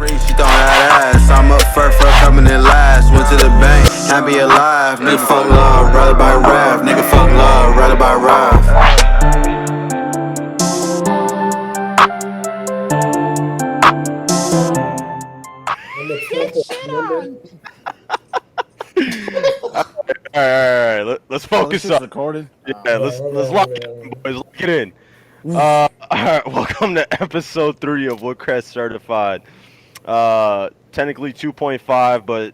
free, she throwing that ass. I'm up first for coming in last. Went to the bank, happy alive. Nigga fuck love, rather by rap. Nigga fuck love, rather by rap. I'm a Trump member. All right. Let's focus This up. recorded. Yeah, let's lock it in, boys. Lock it in. All right. Welcome to episode 3 of Woodcrest Certified. Technically 2.5, but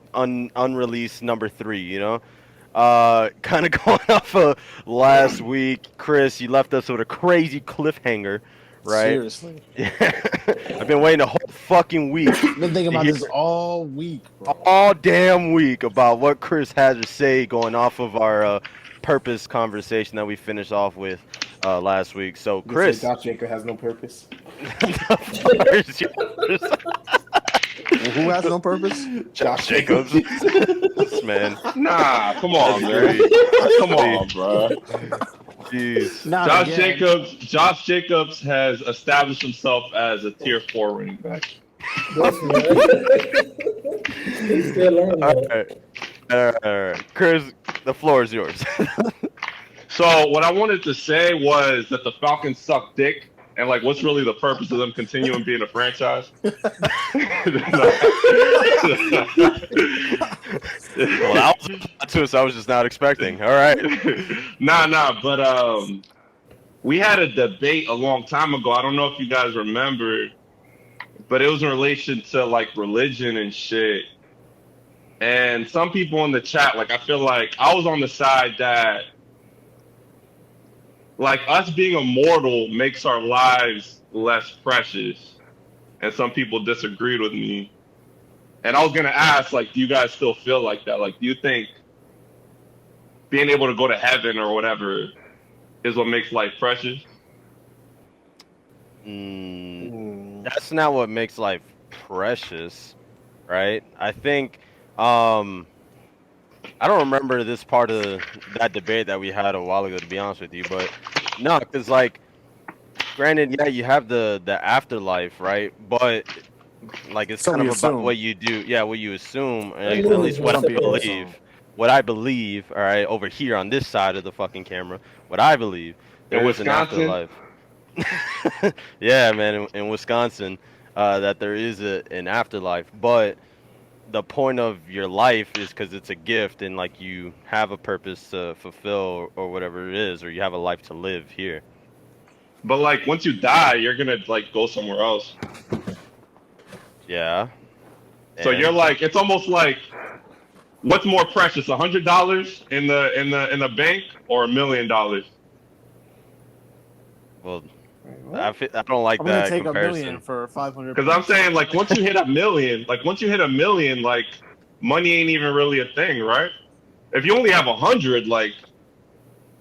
unreleased number 3. You know. Kind of going off of last week, Chris. You left us with a crazy cliffhanger, right? Seriously. I've been waiting a whole fucking week. Been thinking about this all week, bro. All damn week about what Chris has to say going off of our purpose conversation that we finished off with last week. So, Chris. Josh Jacob has no purpose. Who has no purpose? Josh Jacobs. This man. Nah, come on, man. Come on, bro. Jeez. Josh Jacobs has established himself as a tier 4 running back. He's still learning. All right. Chris, the floor is yours. So what I wanted to say was that the Falcons suck dick, and like, what's really the purpose of them continuing being a franchise? Well, that was a twist I was just not expecting. All right. Nah, but we had a debate a long time ago. I don't know if you guys remember, but it was in relation to like religion and shit. And some people in the chat, like, I feel like I was on the side that, like, us being immortal makes our lives less precious. And some people disagreed with me. And I was going to ask, like, do you guys still feel like that? Like, do you think being able to go to heaven or whatever is what makes life precious? That's not what makes life precious, right? I think, I don't remember this part of that debate that we had a while ago, to be honest with you, but no, because, like, granted, yeah, you have the afterlife, right? But, like, it's So kind we of assume. about what you do, yeah, what you assume, I at knew least it what I was some people believe. What I believe, all right, over here on this side of the fucking camera, what I believe, there In was an Wisconsin? afterlife. Yeah, man, in Wisconsin, that there is an afterlife, but the point of your life is because it's a gift and like you have a purpose to fulfill or whatever it is, or you have a life to live here. But, like, once you die, you're going to, like, go somewhere else. Yeah. So And- you're like, it's almost like, what's more precious, $100 in the bank or $1 million? Well, I don't like I'm gonna that take comparison. $1 million for 500. Because I'm saying, like, once you hit a million, like, money ain't even really a thing, right? If you only have 100, like,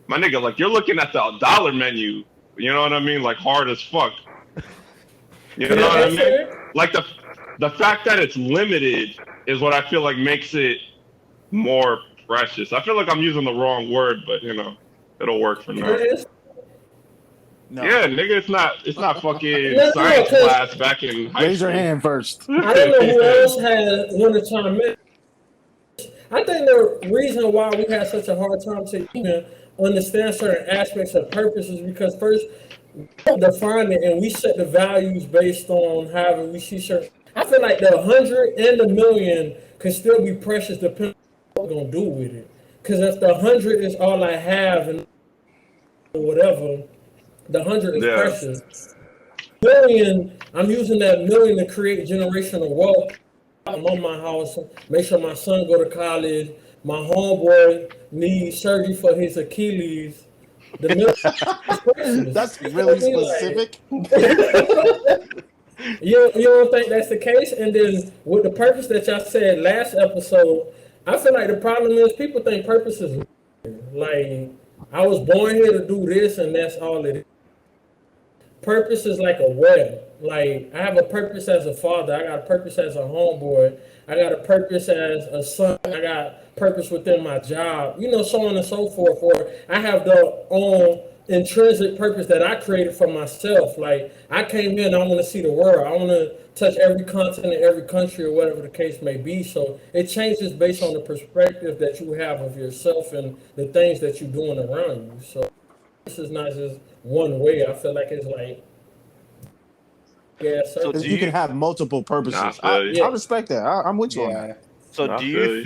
my nigga, like, you're looking at the dollar menu, you know what I mean? Like, hard as fuck. You know what I mean? Like, the fact that it's limited is what I feel like makes it more precious. I feel like I'm using the wrong word, but, you know, it'll work for now. No. Yeah, nigga, it's not fucking No, science 'cause- class back in high Raise school. your hand first. I don't know who else had wanted to chime in. I think the reason why we had such a hard time to even understand certain aspects of purpose is because first we don't define it and we set the values based on however we see certain. I feel like the 100 and the million can still be precious depending on what we're gonna do with it. Because if the 100 is all I have and whatever, the 100 is Yeah. precious. Million, I'm using that million to create generational wealth. I'm on my house, make sure my son go to college. My homeboy needs surgery for his Achilles. The million is precious. That's really You know what I mean? specific. You don't think that's the case? And then with the purpose that y'all said last episode, I feel like the problem is people think purpose is like I was born here to do this and that's all it is. Purpose is like a web. Like I have a purpose as a father. I got a purpose as a homeboy. I got a purpose as a son. I got purpose within my job. You know, so on and so forth. Or I have the own intrinsic purpose that I created for myself. Like I came in, I want to see the world. I want to touch every continent, every country, or whatever the case may be. So it changes based on the perspective that you have of yourself and the things that you're doing around you. So this is not just one way. I feel like it's like yeah, So certain. do You can you have multiple Nah, I purposes. feel you. Yeah, I respect that. I'm with you on that. so I do feel you you.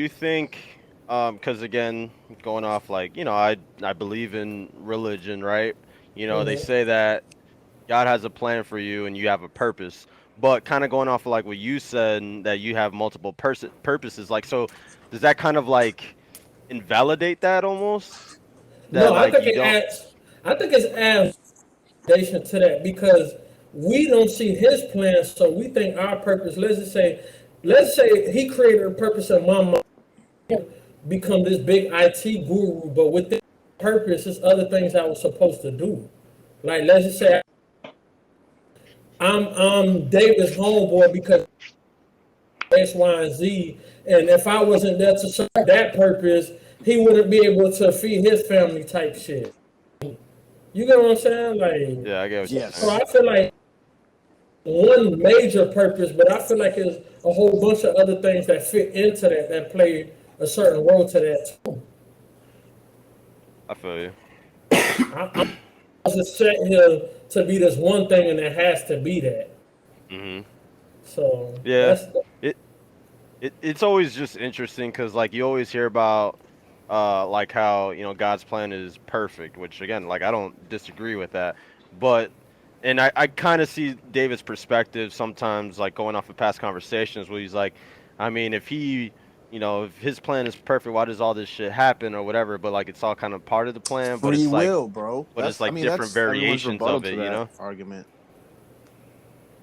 think because again, going off like, I believe in religion, right? They hmm say that God has a plan for you and you have a purpose. But kind of going off of like what you said and that you have multiple purposes, like, so does that kind of like invalidate that almost? That no, I like think you it don't. adds. I think it's adds foundation to that because we don't see his plan, so we think our purpose. Let's say he created a purpose in my mind, become this big IT guru, but with this purpose, there's other things I was supposed to do. Like let's just say I'm David's homeboy because X, Y, and Z, and if I wasn't there to serve that purpose, he wouldn't be able to feed his family type shit. You get what I'm saying? Like, Yeah, I get what you're so saying. Yes. I feel like one major purpose, but I feel like there's a whole bunch of other things that fit into that that play a certain role to that too. I feel you. I'm just set here to be this one thing, and it has to be that. Hmm. So Yeah. that's It's always just interesting because like you always hear about like how God's plan is perfect, which again, like, I don't disagree with that, but and I kind of see David's perspective sometimes, like going off of past conversations where he's like, I mean, if his plan is perfect, why does all this shit happen or whatever? But like it's all kind of part of the plan, but Free it's like will, bro. but it's That's I like mean different that's everyone's variations rebuttal of to it, that argument.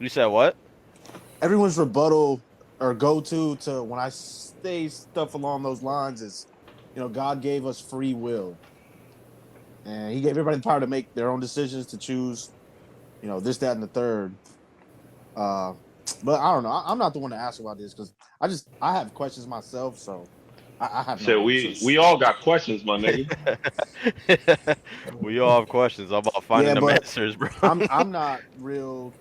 You said what? Everyone's rebuttal or go to when I say stuff along those lines is, God gave us free will, and He gave everybody the power to make their own decisions to choose, this, that, and the third. Uh, but I don't know. I'm not the one to ask about this because I have questions myself, so I have no Shit, we answers. all got questions, my nigga. We all have questions. I'm about finding Yeah, them but answers, bro. I'm not real.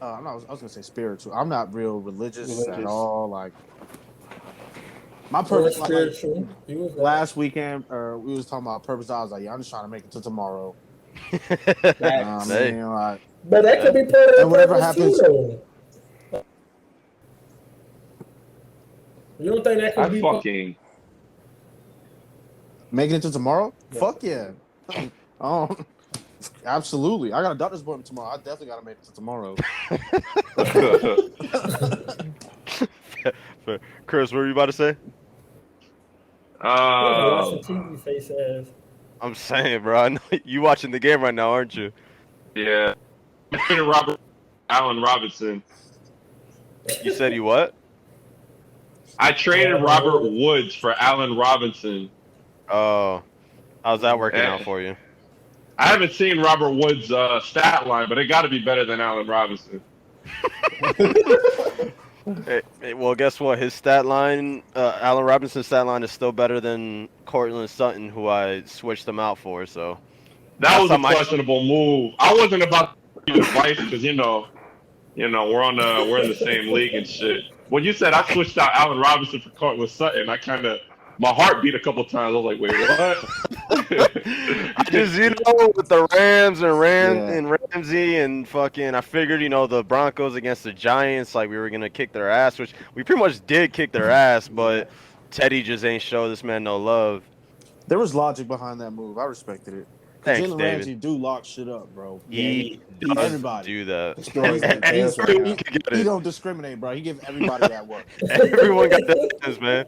I was gonna say spiritual. I'm not real religious at all. Like my or purpose, like spiritual. He was right. last weekend, or we was talking about purpose. I was like, yeah, I'm just trying to make it to tomorrow. I Facts. Hey, mean, like, But that could hey. be part of the and whatever purpose too, happens, though. You don't think that I could be part? fucking making it to tomorrow. Yeah. Fuck yeah. Oh, absolutely. I got a doctor's appointment tomorrow. I definitely got to make it to tomorrow. Chris, what were you about to say? He was uh watching TV face ass. I'm saying, bro. I know you watching the game right now, aren't you? yeah. Allen Robinson. You said you what? I traded Robert Woods for Allen Robinson. Oh, how's that working out Eh, for you? I haven't seen Robert Woods' stat line, but it got to be better than Allen Robinson. Well, guess what? His stat line, Allen Robinson's stat line, is still better than Cortland Sutton, who I switched him out for. So That last was a time I, questionable move. I wasn't about to give advice because we're in the same league and shit. When you said I switched out Allen Robinson for Cortland Sutton, my heart beat a couple times. I was like, wait, what? I just with the Rams and Yeah. Ramsey and fucking, I figured the Broncos against the Giants, like we were gonna kick their ass, which we pretty much did kick their ass, but Teddy just ain't show this man no love. There was logic behind that move. I respected it. Thanks, Jalen David. Ramsey do lock shit up, bro. He He's does everybody. do that. Destroys the Bears right now. He don't discriminate, bro. He gives everybody that work. Everyone got their business, man.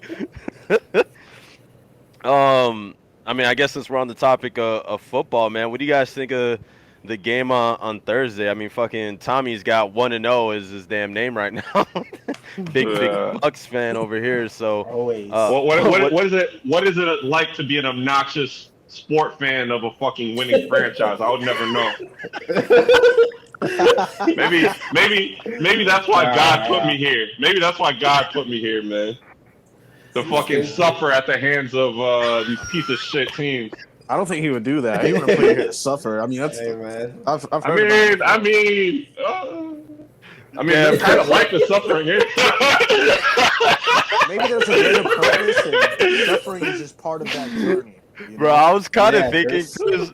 I mean, I guess since we're on the topic of football, man, what do you guys think of the game on Thursday? I mean, fucking Tommy's got 1-0 is his damn name right now. big Bucks fan over here. So, Always. What is it like to be an obnoxious sport fan of a fucking winning franchise? I would never know. Maybe that's why God put me here. Maybe that's why God put me here, man. To fucking suffer at the hands of these piece of shit teams. I don't think he would do that. He wouldn't put you here to suffer. I mean, that's. Hey man. I've I heard about it. That kind of life is suffering here. Maybe there's a greater purpose, and suffering is just part of that journey. You know? Bro, I was kind of Yeah, thinking, Chris. 'cause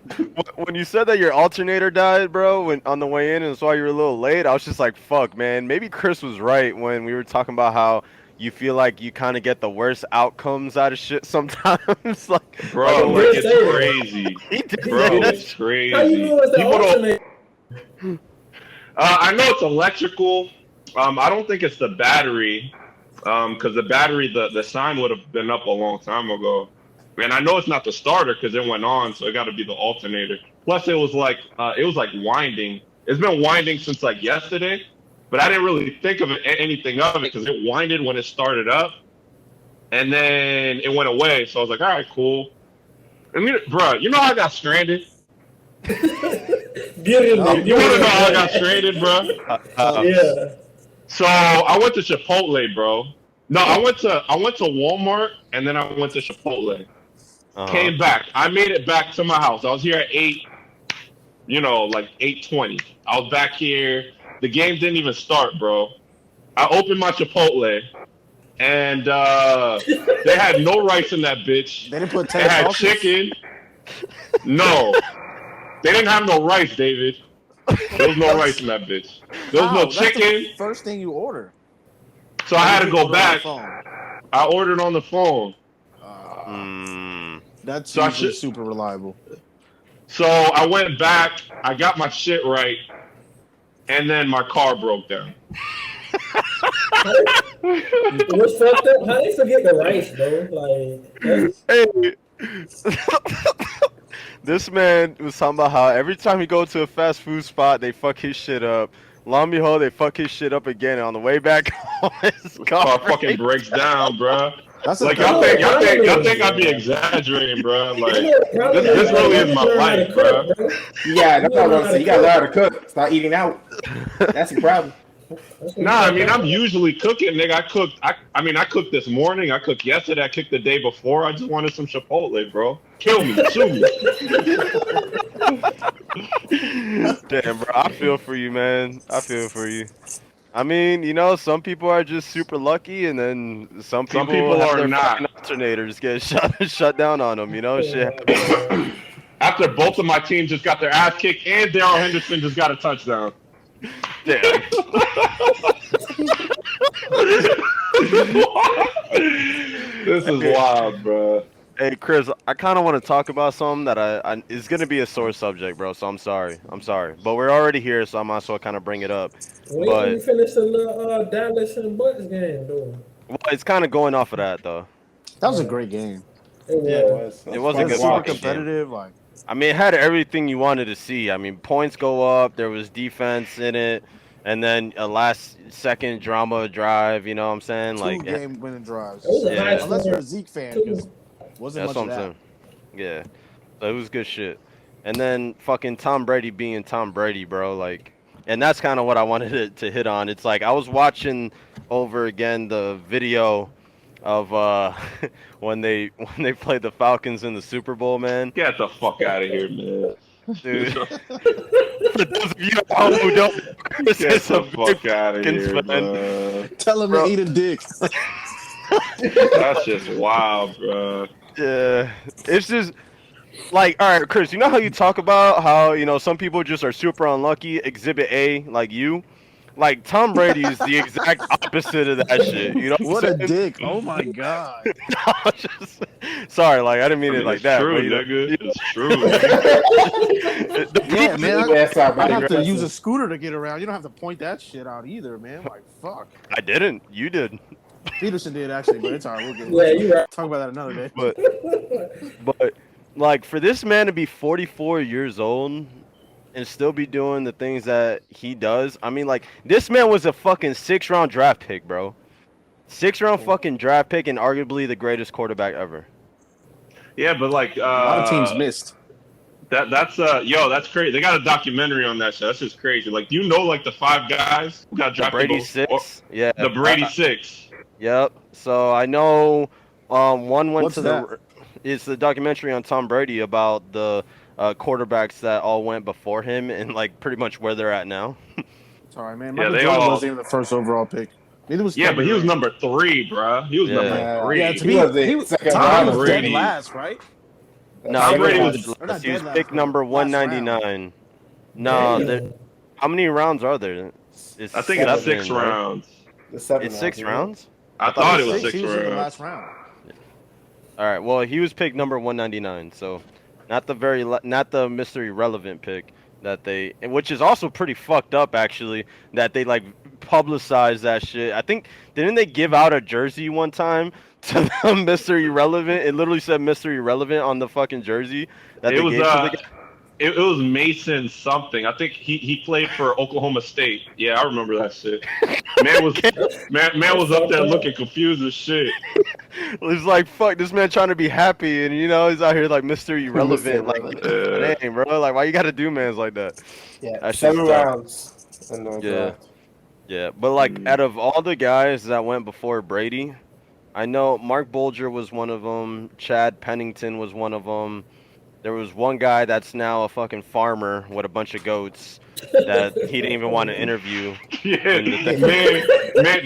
when you said that your alternator died, bro, when on the way in, and that's why you were a little late, I was just like, fuck, man. Maybe Chris was right when we were talking about how you feel like you kind of get the worst outcomes out of shit sometimes. Like, Bro, Like, like it's crazy. he did Bro, say that. it's crazy. How you know it's the People don't. alternator? I know it's electrical. I don't think it's the battery, because the battery, the sign would have been up a long time ago. And I know it's not the starter because it went on, so it got to be the alternator. Plus, it was like winding. It's been winding since like yesterday, but I didn't really think of anything of it because it winded when it started up, and then it went away. So I was like, all right, cool. I mean, bro, you know how I got stranded? Get in there. You want to know how I got stranded, bro? Yeah. So I went to Chipotle, bro. No, I went to Walmart and then I went to Chipotle. Came back. I made it back to my house. I was here at 8, like 8:20. I was back here. The game didn't even start, bro. I opened my Chipotle and they had no rice in that bitch. They didn't put They 10 had sauces? chicken. No. They didn't have no rice, David. There was no rice in that bitch. There was How? no That's chicken. the first thing you order. So I had to go Order on the back. phone. I ordered on the phone. That's So I usually should- super reliable. So I went back. I got my shit right. And then my car broke down. What's fucked up? How they forget the rice, bro? Like, Hey, this man was talking about how every time he go to a fast food spot, they fuck his shit up. Lo and behold, they fuck his shit up again. And on the way back home, his Car fucking breaks down, bro. That's Like a y'all think problem. I'd be exaggerating, bro. Like Probably this really is my learn how to life, bro. cook, Yeah, that's what I was gonna say. You gotta learn how to cook. Start eating out. That's the problem. Nah, I mean I'm usually cooking, nigga. I cooked this morning. I cooked yesterday. I cooked the day before. I just wanted some Chipotle, bro. Kill me, sue me. Damn, bro. I feel for you, man. I feel for you. I mean, some people are just super lucky, and then some people have are their not. fucking alternators get shut down on them. Shit happens. After both of my teams just got their ass kicked and Darrell Henderson just got a touchdown. Damn. This is wild, bro. Hey, Chris, I kind of want to talk about something that I is gonna be a sore subject, bro. So I'm sorry, but we're already here, so I might as well kind of bring it up. when we finish the little Dallas and Bucks game, though. Well, it's kind of going off of that though. That was a great game. It was. It was a good Super fucking game. competitive. Like, I mean, it had everything you wanted to see. I mean, points go up. There was defense in it, and then a last-second drama drive. You know what I'm saying? two Like, game-winning drives. was a Yeah. high Unless you're a score. Zeke fan, because wasn't that's much what of I'm that. saying. Yeah, so it was good shit. And then fucking Tom Brady being Tom Brady, bro. Like, and that's kind of what I wanted to hit on. It's like I was watching over again the video of when they played the Falcons in the Super Bowl, man. Get the fuck out of here, man. Dude. For those of you at home who don't, Chris Get is a the big fuck out of Falcons here, fan. man. Tell him Bro. to eat a dick. That's just wild, bro. Yeah, it's just like, all right, Chris. You know how you talk about how some people just are super unlucky, Exhibit A, like you. Like Tom Brady is the exact opposite of that shit. You know What I'm a saying? dick. Oh my god. No, sorry, like I didn't mean it like it's that. true, but, you know, nigga. It's true. Yeah, man. Yeah, sorry, I'd have to aggressive. use a scooter to get around. You don't have to point that shit out either, man. Like, fuck. I didn't. You did. Peterson did, actually, but it's all right. We'll get Yeah, you're right. talk about that another day. But like for this man to be 44 years old and still be doing the things that he does, I mean, like this man was a fucking 6th-round draft pick, bro. 6th-round fucking draft pick and arguably the greatest quarterback ever. Yeah, but like A lot of teams missed. That's crazy. They got a documentary on that shit. That's just crazy. Like, like the 5 guys who got The drafted? Brady 6. Yeah. The Brady 6. Yep. So I know one went What's to that? It's the documentary on Tom Brady about the quarterbacks that all went before him and like pretty much where they're at now. Sorry, man. Yeah, Michael they Jordan all. wasn't even the first overall pick. Neither was Yeah, Kobe but he was Bryant. number 3, bro. He was number Yeah. Yeah, Yeah, to 3. he me, was the second Tom Tom Brady round. was dead Brady. last, right? No, Tom he Brady was was. dead Or last. not He was dead last, pick but number last round. 199. No, Damn. how many rounds are there? It's I think it's 6 seven, right? rounds. The 7 It's rounds, 6 isn't it? rounds? I thought thought it it was was 6, he 6 was in the rounds. last round. All right. Well, he was picked number 199, so not the mystery relevant pick that they, which is also pretty fucked up actually, that they like publicized that shit. I think didn't they give out a jersey one time to the mystery relevant? It literally said mystery relevant on the fucking jersey that It they was gave to the guy. it was Mason something. I think he played for Oklahoma State. Yeah, I remember that shit. Man was man was up there looking confused as shit. It was like fuck this man trying to be happy, and you know he's out here like mystery Mr. relevant. Like, Uh, dang, bro, like why you gotta do mans like that? Yeah, That shit's 7 tough. rounds in the Yeah. draft. Yeah, but like out of all the guys that went before Brady, I know Mark Bulger was one of them. Chad Pennington was one of them. There was one guy that's now a fucking farmer with a bunch of goats that he didn't even want to interview yeah, in the thing. man.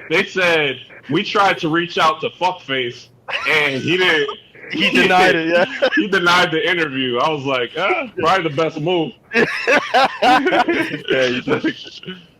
They said we tried to reach out to Fuckface, and he didn't. He denied it, yeah. He denied the interview. I was like, probably the best move.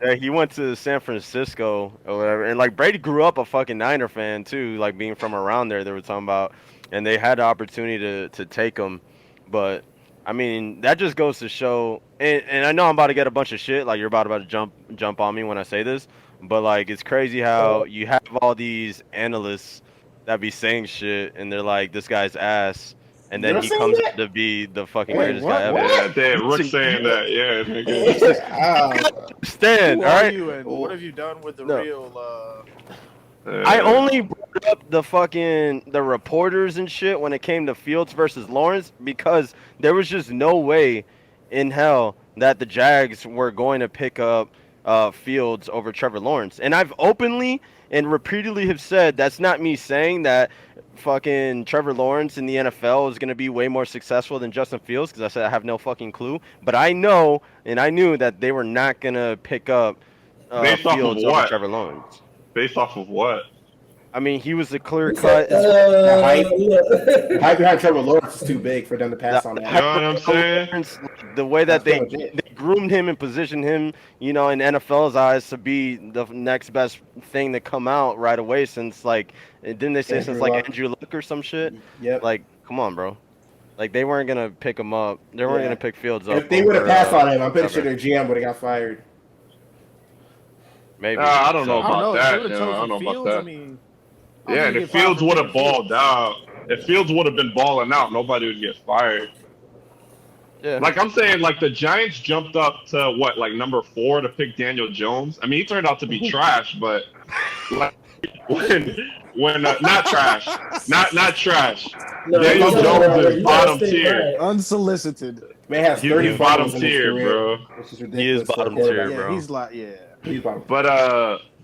Yeah, he went to San Francisco or whatever, and like Brady grew up a fucking Niner fan too, like being from around there. They were talking about, and they had the opportunity to take him, but I mean that just goes to show. And I know I'm about to get a bunch of shit, like you're about to jump on me when I say this, but like it's crazy how you have all these analysts that be saying shit, and they're like this guy's ass. And then You're he saying comes that? up to be the fucking Wait, greatest what? guy ever. Yeah, damn, Rook saying that. Yeah, nigga. Stand, Who all are right? you and what have you done with the No. real I only brought up the reporters and shit when it came to Fields versus Lawrence because there was just no way in hell that the Jags were going to pick up Fields over Trevor Lawrence. And I've openly and repeatedly have said that's not me saying that fucking Trevor Lawrence in the NFL is going to be way more successful than Justin Fields because I said I have no fucking clue. But I know and I knew that they were not going to pick up Based off of Fields over what? Trevor Lawrence. Based off of what? I mean, he was the clear cut. The hype Look. behind Trevor Lawrence is too big for them to pass on You that. know what I'm saying? The way that That's they legit. groomed him and positioned him, you know, in NFL's eyes to be the next best thing to come out right away since like didn't they say Andrew since like Luck. Andrew Luck or some shit? Yep. Like, come on, bro. Like they weren't gonna pick him up. They weren't Yeah. gonna pick Fields up. If they would have over, passed on him, I'm pretty Trevor. sure their GM would have got fired. Maybe. I don't know I don't know. about If that. they would have You know, I don't chosen know about Fields, that. I mean, I Yeah, don't and think if they get Fields fired would for have picking balled out, if Fields would have been balling out, nobody would get fired. Yeah. Like I'm saying, like the Giants jumped up to what, like number 4 to pick Daniel Jones. I mean, he turned out to be trash, but like when not trash, not trash. No, Daniel you Jones gotta- is you gotta bottom stay tier. back. unsolicited. Man has He's 30 bottom fumbles in his tier, career, bro. which is He ridiculous. is for a bottom tier, quarterback. Yeah, bro. he's like, yeah. He's bottom.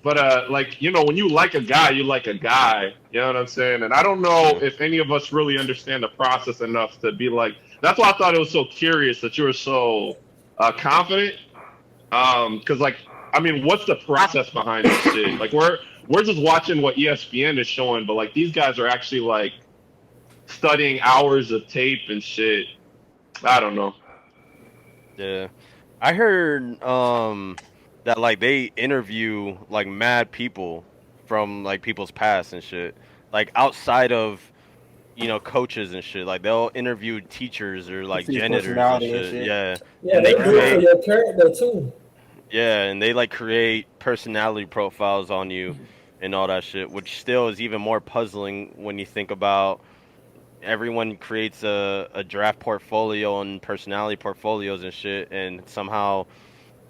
But like you know, when you like a guy, you like a guy. You know what I'm saying? And I don't know if any of us really understand the process enough to be like. That's why I thought it was so curious that you were so confident. Because like, I mean, what's the process behind this shit? Like we're just watching what ESPN is showing, but like these guys are actually like studying hours of tape and shit. I don't know. Yeah. I heard that like they interview like mad people from like people's past and shit. Like outside of coaches and shit. Like they'll interview teachers or like See his janitors and personality and shit. shit. Yeah. Yeah, And they they do it for create your character too. yeah, and they like create personality profiles on you and all that shit, which still is even more puzzling when you think about everyone creates a draft portfolio and personality portfolios and shit, and somehow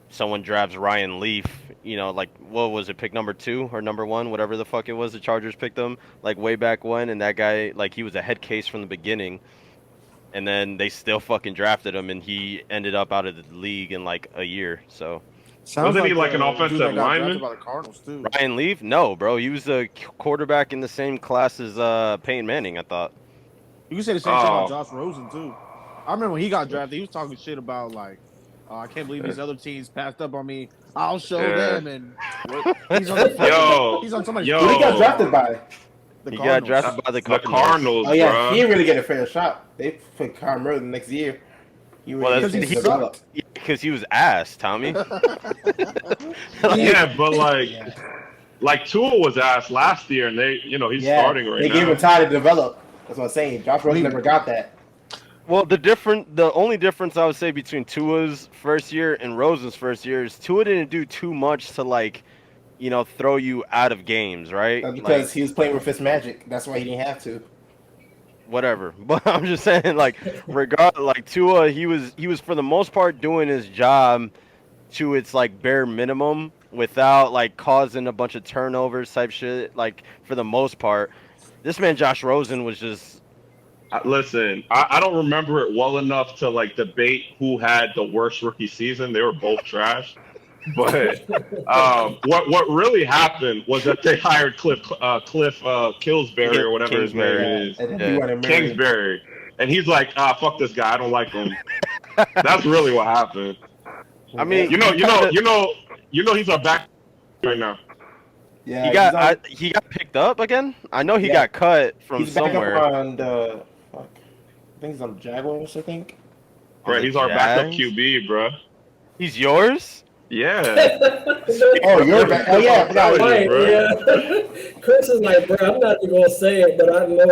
someone drafts Ryan Leaf, like what was it, pick number 2 or number 1, whatever the fuck it was, the Chargers picked him like way back when, and that guy like he was a head case from the beginning, and then they still fucking drafted him, and he ended up out of the league in like a year. So Wasn't he like an the offensive dude that got lineman? drafted by the Cardinals too. Ryan Leaf, no, bro, he was a quarterback in the same class as Peyton Manning, I thought. You can say the same thing about Josh Rosen too. I remember when he got drafted, he was talking shit about like, oh, I can't believe these other teams passed up on me. I'll show them. And he's on he's on somebody's. Who he got drafted by? He got drafted by the Cardinals. Oh yeah, bro. he didn't really get a fair shot. They put Kyler Murray the next year. Because he was ass, Tommy. Yeah, but like Tua was ass last year, and he's starting right now. They gave him time to develop. That's what I'm saying. Josh Rosen never got that. Well, the only difference I would say between Tua's first year and Rosen's first year is Tua didn't do too much to throw you out of games, right? That's because he was playing with Fitzmagic. That's why he didn't have to. Whatever, but I'm just saying, Tua, he was for the most part doing his job to its bare minimum without causing a bunch of turnovers type shit. For the most part, this man Josh Rosen was just. Listen, I don't remember it well enough to debate who had the worst rookie season. They were both trash. But what really happened was that they hired Cliff Kingsbury or whatever his name is. Kingsbury. And he's like, fuck this guy, I don't like him. That's really what happened. I mean, he's our back right now. Yeah, he got picked up again. I know he got cut from somewhere. Back up on I think he's on the Jaguars. I think. Right, he's our backup QB, bro. He's yours. Yeah. Oh, you're back. Oh yeah, right, yeah. Chris is like, bro, I'm not even gonna say it, but I know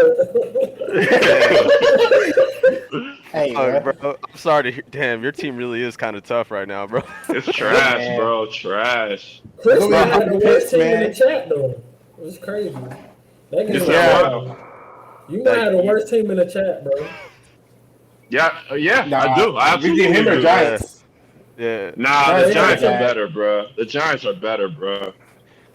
it. Hey, bro. I'm sorry to hear. Damn, your team really is kind of tough right now, bro. It's trash, bro. Trash. Chris had the worst team in the chat, though. It's crazy. You might have the worst team in the chat, bro. Yeah, I do. I absolutely him or Giants. Yeah. Nah, the Giants are better, bro. The Giants are better, bro.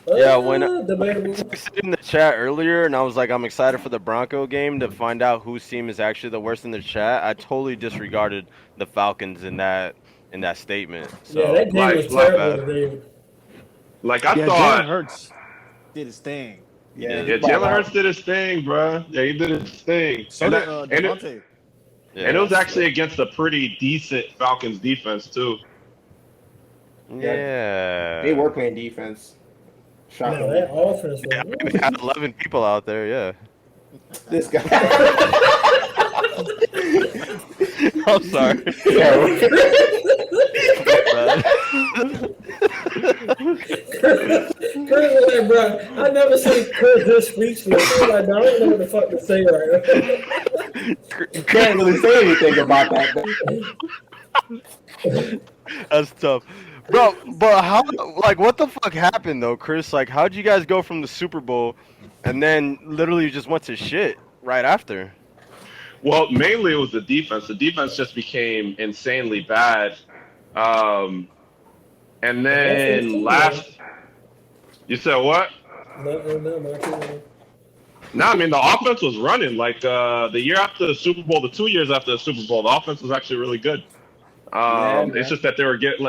Yeah, when I was in the chat earlier, and I was like, I'm excited for the Bronco game to find out whose team is actually the worst in the chat. I totally disregarded the Falcons in that statement. So, yeah, that game was terrible today. I thought Jalen Hurts did his thing. Yeah, Jalen Hurts did his thing, bro. Yeah, he did his thing. So did Devontae. And it was actually against a pretty decent Falcons defense too. Yeah. They were playing defense. No, that offense was we had 11 people out there, yeah. This guy. I'm sorry. Chris was like, bro, I never seen Chris this speechless. He's like, I don't know what the fuck to say right now. You can't really say anything about that. That's tough. Bro, but how, what the fuck happened though, Chris? How'd you guys go from the Super Bowl and then literally just went to shit right after? Well, mainly it was the defense. The defense just became insanely bad. And then you said what? No, I mean, the offense was running. The year after the Super Bowl, the 2 years after the Super Bowl, the offense was actually really good. It's just that they were getting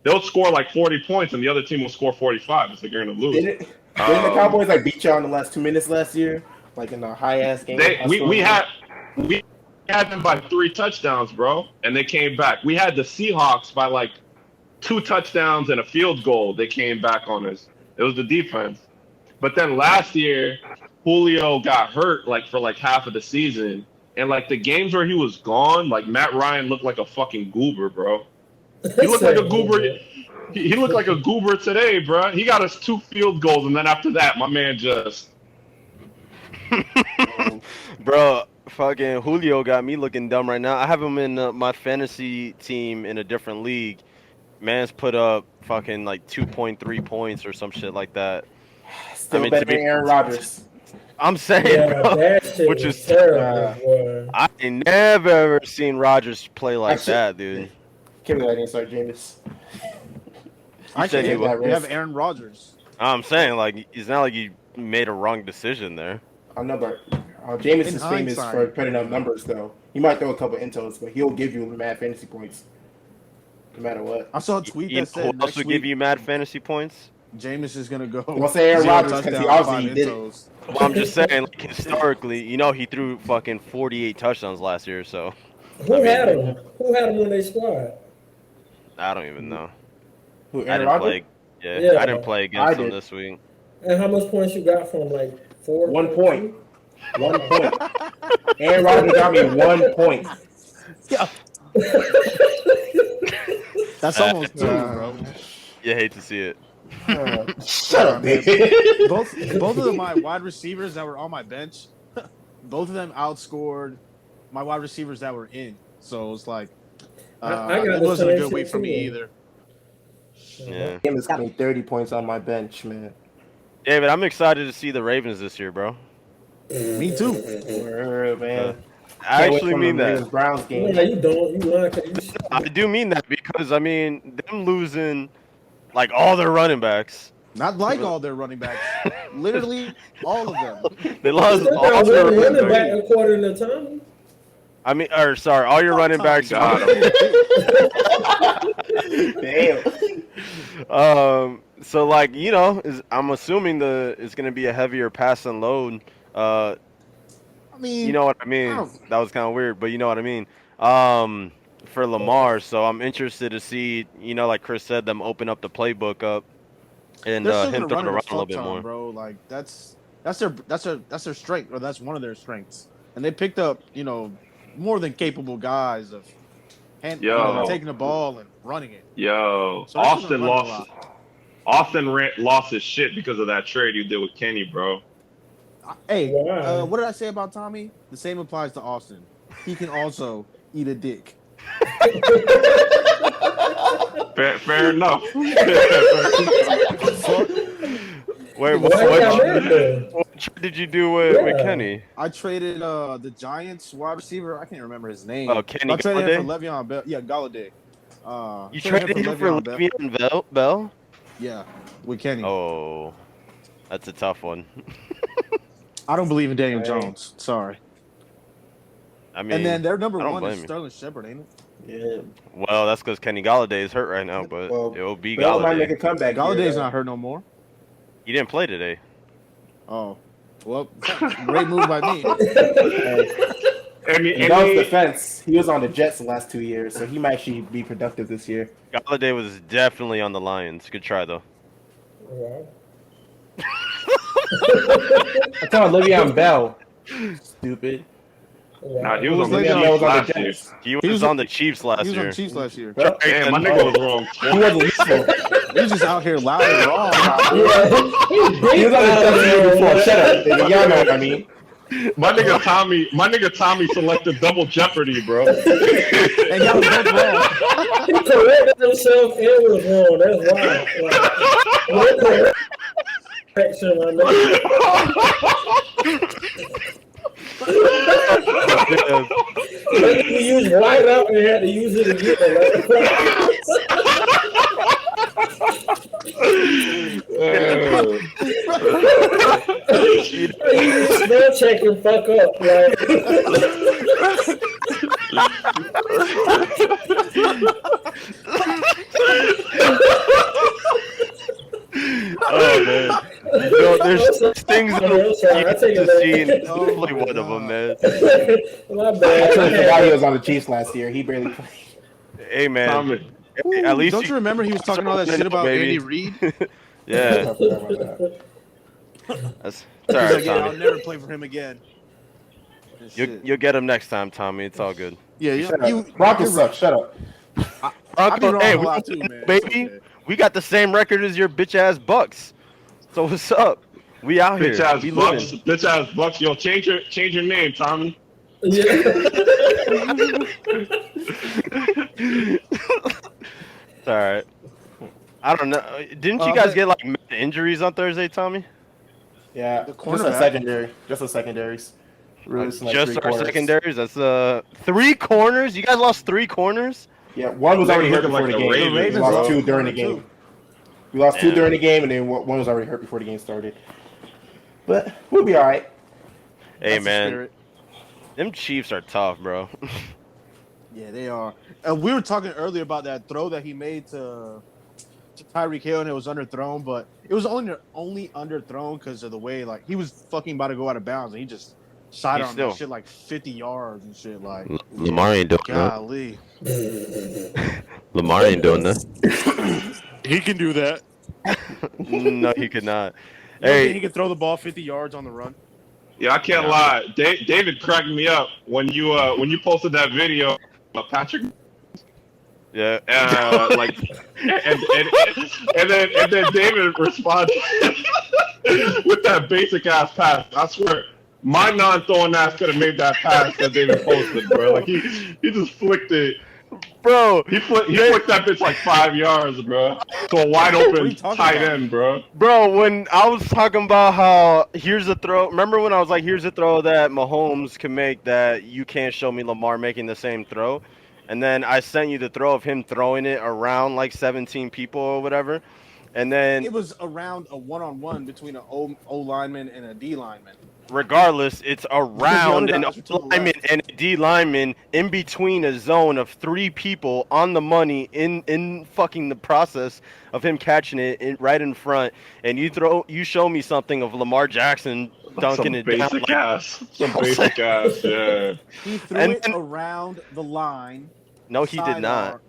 they'll score 40 points and the other team will score 45. It's you're gonna lose. Didn't the Cowboys beat y'all in the last 2 minutes last year? In the high ass game? We had them by 3 touchdowns, bro, and they came back. We had the Seahawks by 2 touchdowns and a field goal. They came back on us. It was the defense. But then last year, Julio got hurt for half of the season. And the games where he was gone, Matt Ryan looked like a fucking goober, bro. He looked like a goober. He looked like a goober today, bro. He got us 2 field goals, and then after that, my man just. Bro, fucking Julio got me looking dumb right now. I have him in my fantasy team in a different league. Man's put up fucking 2.3 points or some shit like that. Still better than Aaron Rodgers. I'm saying, bro, that shit which is terrible. I ain't never ever seen Rodgers play that, dude. Can't believe I didn't start Jameis. I can't have Aaron Rodgers. I'm saying, it's not like you made a wrong decision there. I know, but Jameis is famous for putting up numbers, though. He might throw a couple intros, but he'll give you mad fantasy points, no matter what. I saw a tweet that said also give you mad fantasy points. Jameis is gonna go. We'll say Aaron 0 Rodgers because he touchdowns, obviously 5 did it. intos. Well, I'm just saying, like, historically, he threw fucking 48 touchdowns last year, so. Who had him? Who had him on their squad? I don't even know. Who, I Aaron didn't Rodgers? play. Yeah, Yeah. I didn't play against him this week. And how much points you got from, like, 4? 1 point. 1 point. Aaron Rodgers got me 1 point. Yeah. That's almost 2, bro. You hate to see it. Shut up, man. Both of my wide receivers that were on my bench, both of them outscored my wide receivers that were in. So it's like, it wasn't a good week for me either. Yeah. Him has got me 30 points on my bench, man. David, I'm excited to see the Ravens this year, bro. Me too. Man. I actually mean that. Browns game. No, you don't. You lying 'cause you. I do mean that because, I mean, them losing, like, all their running backs. Not like all their running backs. Literally all of them. They lost Still all got their one running running back backs. according to Tommy. I mean, or sorry, all your running backs. Got Damn. So, like, I'm assuming it's going to be a heavier pass and load. I mean, You know what I mean? That was kind of weird, but you know what I mean. For Lamar, so I'm interested to see, like Chris said, them open up the playbook up and they're still him gonna throwing run around it a little bit more. bro. Like that's their strength, or that's one of their strengths. And they picked up, more than capable guys of taking the ball and running it. Yo, So they're still gonna run it a lot. Austin lost his shit because of that trade you did with Kenny, bro. Hey, Wow. what did I say about Tommy? The same applies to Austin. He can also eat a dick. Fair enough. Wait, Why you got mad then? what trade did you do with Kenny? I traded the Giants wide receiver. I can't remember his name. Oh, Kenny I traded him Galladay? for Le'Veon Bell. Yeah, Galladay. You traded him for Le'Veon Bell? Yeah, with Kenny. Oh, that's a tough one. I don't believe in Daniel Jones. Sorry. I mean, And then their number I don't one is blame you. Sterling Shepard, ain't it? Yeah. Well, that's because Kenny Galladay is hurt right now, but Well, it'll be Bell might make a Galladay. comeback. Galladay's here, not hurt no more. He didn't play today. Oh, well, great move by me. In Bell's defense, he was on the Jets the last 2 years, so he might actually be productive this year. Galladay was definitely on the Lions. Good try, though. Wow. I'm talking Le'Veon Bell. Stupid. Nah, he was on the Le'Veon Bell was Chiefs on the last year. Jets. He was on the Chiefs last He was on year. the Chiefs last year. Well, Damn, my nigga was wrong. he wasn't useful. He's just out here loud and wrong. He was on the Jets the year before. Shut up. Nigga. Y'all know what I mean. My nigga Tommy selected double jeopody, bro. And y'all was both wrong. He corrected himself and was wrong. That's wild. Like, no correction, my nigga. He used white out and had to use it again. You spell check and fuck up. Like. Oh man, there's things that I take to it see, and back. it's probably one of them, man. My I bad. totally forgot he was on the Chiefs last year. He barely played. Hey man, Tommy. hey, at least Don't you remember he was talking all that shit about baby. Andy Reid? Yeah, I forgot about that. that's He's all right, like, yeah, I'll Tommy. never play for him again. You'll get him next time, Tommy. It's all good. Yeah, Shut up. Broncos suck. Shut up. I be wrong Hey, a lot too, man. baby, It's okay. we got the same record as your bitch ass Bucks. So what's up? We out here. Bitch ass We Bucks. living. Bitch ass Bucks. Yo, change your name, Tommy. Yeah. It's all right. I don't know. Didn't you guys get like mad injuries on Thursday, Tommy? Yeah, The just a cornerback. secondary. Just a secondaries. Really, just like Just three our corners. secondaries. That's 3 corners. You guys lost 3 corners. Yeah, one was already hurt Looking before like the the game. Ravens, We Ravens lost lost 2 during the corner, game. too. We lost 2 Yeah. during the game, and then one was already hurt before the game started. But we'll be all right. Hey That's the man, spirit. them Chiefs are tough, bro. Yeah, they are. And we were talking earlier about that throw that he made to Tyreek Hill and it was underthrown, but it was only underthrown because of the way like he was fucking about to go out of bounds and he just sidearmed that shit like 50 yards and shit. Like Lamar ain't doing golly. that. Lamar ain't doing that. He can do that. No, he could not. Hey, he can throw the ball 50 yards on the run. Yeah, I can't lie. David cracked me up when you posted that video of Patrick. Yeah. Like, and then David responded with that basic ass pass. I swear, my non-throwing ass could have made that pass that David posted, bro. Like he just flicked it. Bro, he flicked that bitch like 5 yards, bro. To a wide open tight end, bro. Bro, when I was talking about how here's a throw, remember when I was like, here's a throw that Mahomes can make that you can't show me Lamar making the same throw, and then I sent you the throw of him throwing it around like 17 people or whatever, and then it was around a one-on-one between an O lineman and a D lineman. Regardless, it's around an O lineman and a D lineman in between a zone of 3 people on the money in fucking the process of him catching it right in front, and you show me something of Lamar Jackson dunking it down. Some basic ass, yeah. He threw it around the line. No, he did not.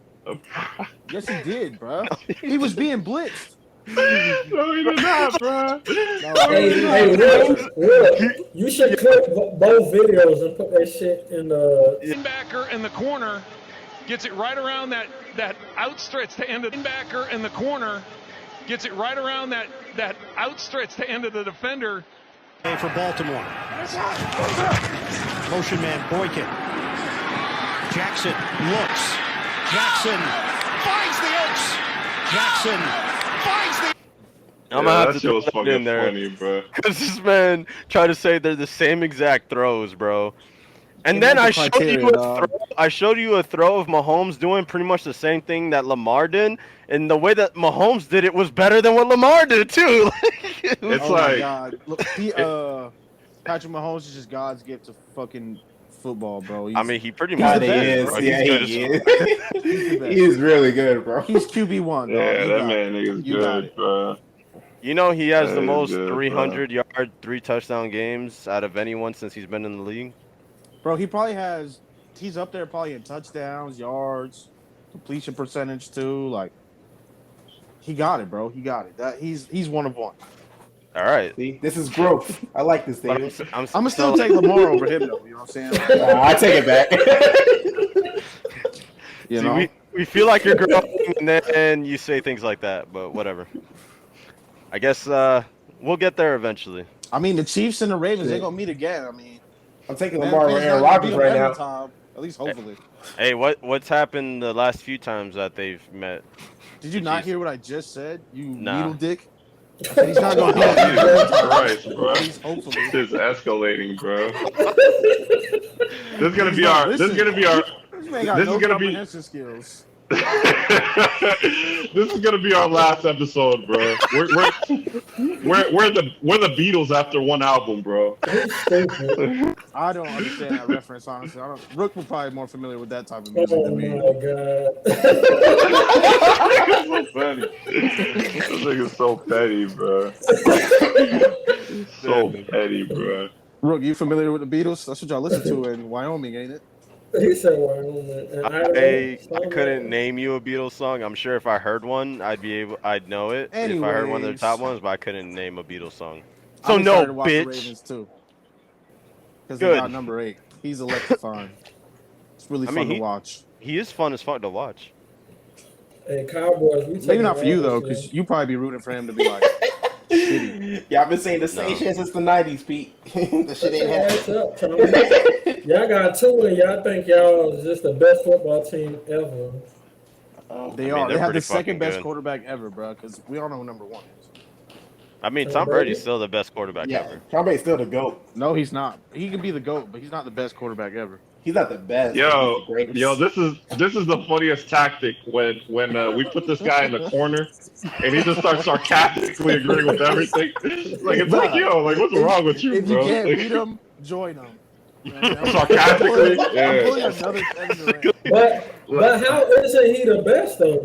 Yes, he did, bro. He was being blitzed. No, he did not, bro. Hey, Will, you should clip both videos and put that shit in the linebacker in the corner. Gets it right around that outstretched end of the linebacker in the corner. Gets it right around that outstretched end of the defender. For Baltimore. Motion man Boykin. Jackson looks. Jackson finds the Oaks. Jackson finds the. I'm gonna have to throw that in there, funny, bro. Because this man tried to say they're the same exact throws, bro. And then I showed you a throw of Mahomes doing pretty much the same thing that Lamar did, and the way that Mahomes did it was better than what Lamar did too. It's my God. Look, Patrick Mahomes is just God's gift to fucking football, bro. He pretty much is. Bro. Yeah, he is. He is really good, bro. He's QB1. Yeah, that man is good, bro. You know he has the most 300-yard, 3-touchdown games out of anyone since he's been in the league. Bro, he's up there probably in touchdowns, yards, completion percentage too. Like, he got it, bro. He got it. He's one of one. All right. See, this is growth. I like this, David. I'm gonna still take Lamar over him, though. You know what I'm saying? I take it back. We feel like you're growing, and then you say things like that, but whatever. I guess we'll get there eventually. I mean, the Chiefs and the Ravens, they're gonna meet again. I mean, I'm taking Lamar over Aaron Rodgers right now. Time, at least hopefully. Hey, what's happened the last few times that they've met? Did you not hear what I just said? You needle dick. He's not gonna be Christ, bro. Hopefully, this is escalating, bro. This is gonna be our. This is gonna be our. This is gonna be. Skills. This is gonna be our last episode, bro. We're the Beatles after one album, bro. I don't understand that reference, honestly. Rook will probably be more familiar with that type of music than me. Oh my God. So funny. This nigga's so petty, bro. So petty, bro. Rook, you familiar with the Beatles? That's what y'all listen to in Wyoming, ain't it? He said Wyoming. I couldn't name you a Beatles song. I'm sure if I heard one, I'd know it. Anyways, if I heard one of their top ones, but I couldn't name a Beatles song. So no, bitch. Ravens too. Because they got number 8. He's electrifying. It's really fun to watch. He is fun as fuck to watch. Hey, Cowboys, maybe not for you though, because you probably be rooting for him to be like shitty. Yeah, I've been saying the same shit since the '90s, Pete. The shit ain't happening. Y'all got 2 and y'all think y'all is just the best football team ever. They are. They have the second best quarterback ever, bro. Because we all know who number 1 is. I mean, Tom Brady's still the best quarterback ever. Tom Brady's still the GOAT. No, he's not. He can be the GOAT, but he's not the best quarterback ever. He's not the best. Yo, this is the funniest tactic when we put this guy in the corner and he just starts sarcastically agreeing with everything. Like it's like, yo, like what's wrong with you, if bro? If you can't beat him, join him. Sarcastically, But how isn't he the best though?